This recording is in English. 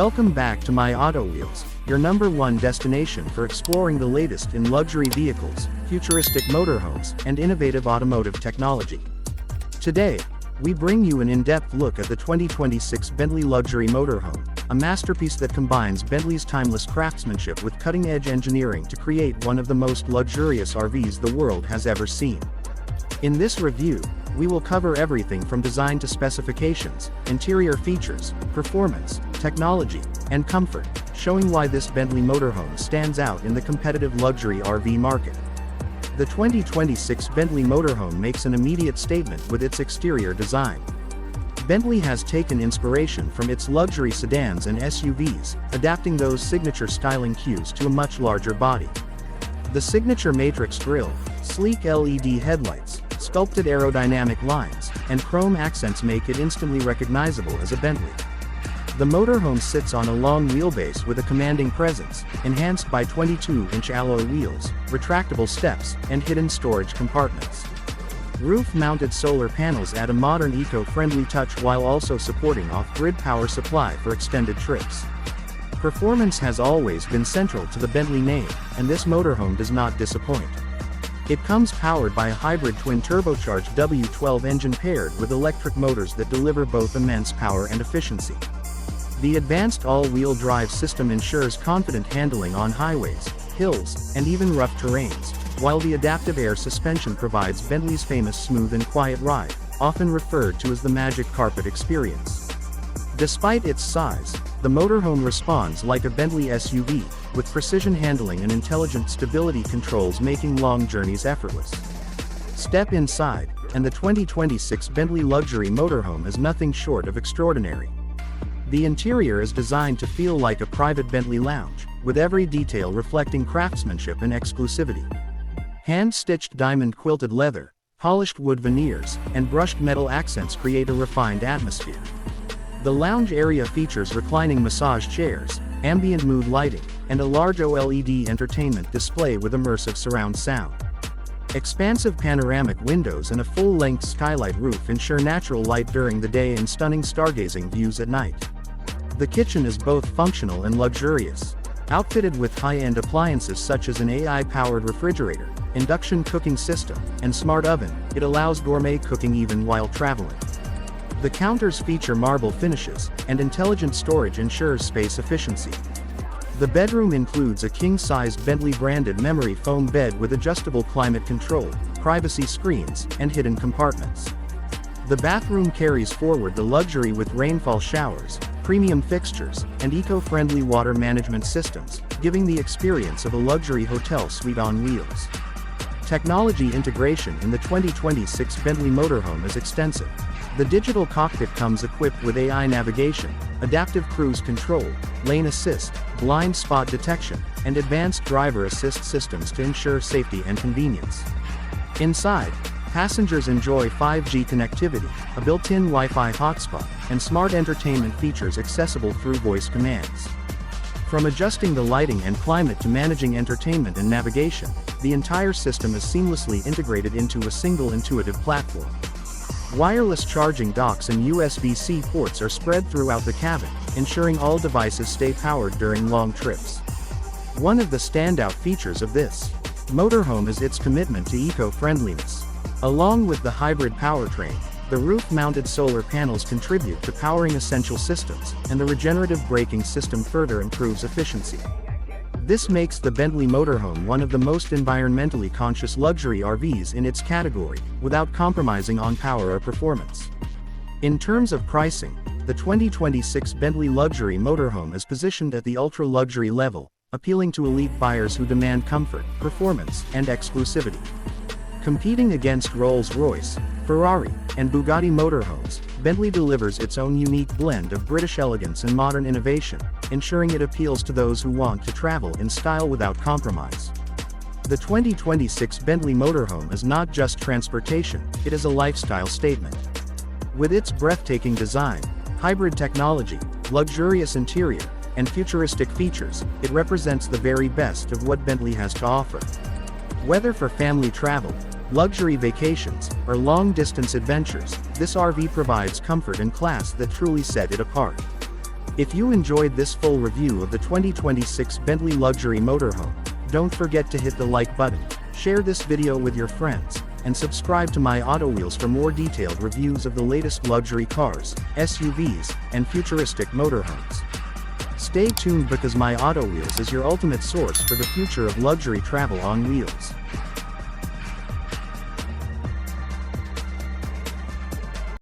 Welcome back to My Auto Wheels, your #1 destination for exploring the latest in luxury vehicles, futuristic motorhomes, and innovative automotive technology. Today, we bring you an in-depth look at the 2026 Bentley Luxury Motorhome, a masterpiece that combines Bentley's timeless craftsmanship with cutting-edge engineering to create one of the most luxurious RVs the world has ever seen. In this review, we will cover everything from design to specifications, interior features, performance, technology, and comfort, showing why this Bentley motorhome stands out in the competitive luxury RV market. The 2026 Bentley motorhome makes an immediate statement with its exterior design. Bentley has taken inspiration from its luxury sedans and SUVs, adapting those signature styling cues to a much larger body. The signature matrix grille, sleek LED headlights, sculpted aerodynamic lines, and chrome accents make it instantly recognizable as a Bentley. The motorhome sits on a long wheelbase with a commanding presence, enhanced by 22-inch alloy wheels, retractable steps, and hidden storage compartments. Roof-mounted solar panels add a modern eco-friendly touch while also supporting off-grid power supply for extended trips. Performance has always been central to the Bentley name, and this motorhome does not disappoint. It comes powered by a hybrid twin-turbocharged W12 engine paired with electric motors that deliver both immense power and efficiency. The advanced all-wheel drive system ensures confident handling on highways, hills, and even rough terrains, while the adaptive air suspension provides Bentley's famous smooth and quiet ride, often referred to as the magic carpet experience. Despite its size, the motorhome responds like a Bentley SUV, with precision handling and intelligent stability controls making long journeys effortless. Step inside, and the 2026 Bentley Luxury Motorhome is nothing short of extraordinary. The interior is designed to feel like a private Bentley lounge, with every detail reflecting craftsmanship and exclusivity. Hand-stitched diamond quilted leather, polished wood veneers, and brushed metal accents create a refined atmosphere. The lounge area features reclining massage chairs, ambient mood lighting, and a large OLED entertainment display with immersive surround sound. Expansive panoramic windows and a full-length skylight roof ensure natural light during the day and stunning stargazing views at night. The kitchen is both functional and luxurious. Outfitted with high-end appliances such as an AI-powered refrigerator, induction cooking system, and smart oven, it allows gourmet cooking even while traveling. The counters feature marble finishes, and intelligent storage ensures space efficiency. The bedroom includes a king-sized Bentley-branded memory foam bed with adjustable climate control, privacy screens, and hidden compartments. The bathroom carries forward the luxury with rainfall showers, premium fixtures, and eco-friendly water management systems, giving the experience of a luxury hotel suite on wheels. Technology integration in the 2026 Bentley motorhome is extensive. The digital cockpit comes equipped with AI navigation, adaptive cruise control, lane assist, blind spot detection, and advanced driver assist systems to ensure safety and convenience. Inside, passengers enjoy 5G connectivity, a built-in Wi-Fi hotspot, and smart entertainment features accessible through voice commands. From adjusting the lighting and climate to managing entertainment and navigation, the entire system is seamlessly integrated into a single intuitive platform. Wireless charging docks and USB-C ports are spread throughout the cabin, ensuring all devices stay powered during long trips. One of the standout features of this motorhome is its commitment to eco-friendliness. Along with the hybrid powertrain, the roof-mounted solar panels contribute to powering essential systems, and the regenerative braking system further improves efficiency. This makes the Bentley motorhome one of the most environmentally conscious luxury RVs in its category, without compromising on power or performance. In terms of pricing, the 2026 Bentley Luxury Motorhome is positioned at the ultra-luxury level, appealing to elite buyers who demand comfort, performance, and exclusivity. Competing against Rolls-Royce, Ferrari, and Bugatti motorhomes, Bentley delivers its own unique blend of British elegance and modern innovation, ensuring it appeals to those who want to travel in style without compromise. The 2026 Bentley motorhome is not just transportation, it is a lifestyle statement. With its breathtaking design, hybrid technology, luxurious interior, and futuristic features, it represents the very best of what Bentley has to offer. Whether for family travel, luxury vacations, or long-distance adventures, this RV provides comfort and class that truly set it apart. If you enjoyed this full review of the 2026 Bentley Luxury Motorhome, don't forget to hit the like button, share this video with your friends, and subscribe to my Auto Wheels for more detailed reviews of the latest luxury cars, SUVs, and futuristic motorhomes. Stay tuned because my Auto Wheels is your ultimate source for the future of luxury travel on wheels.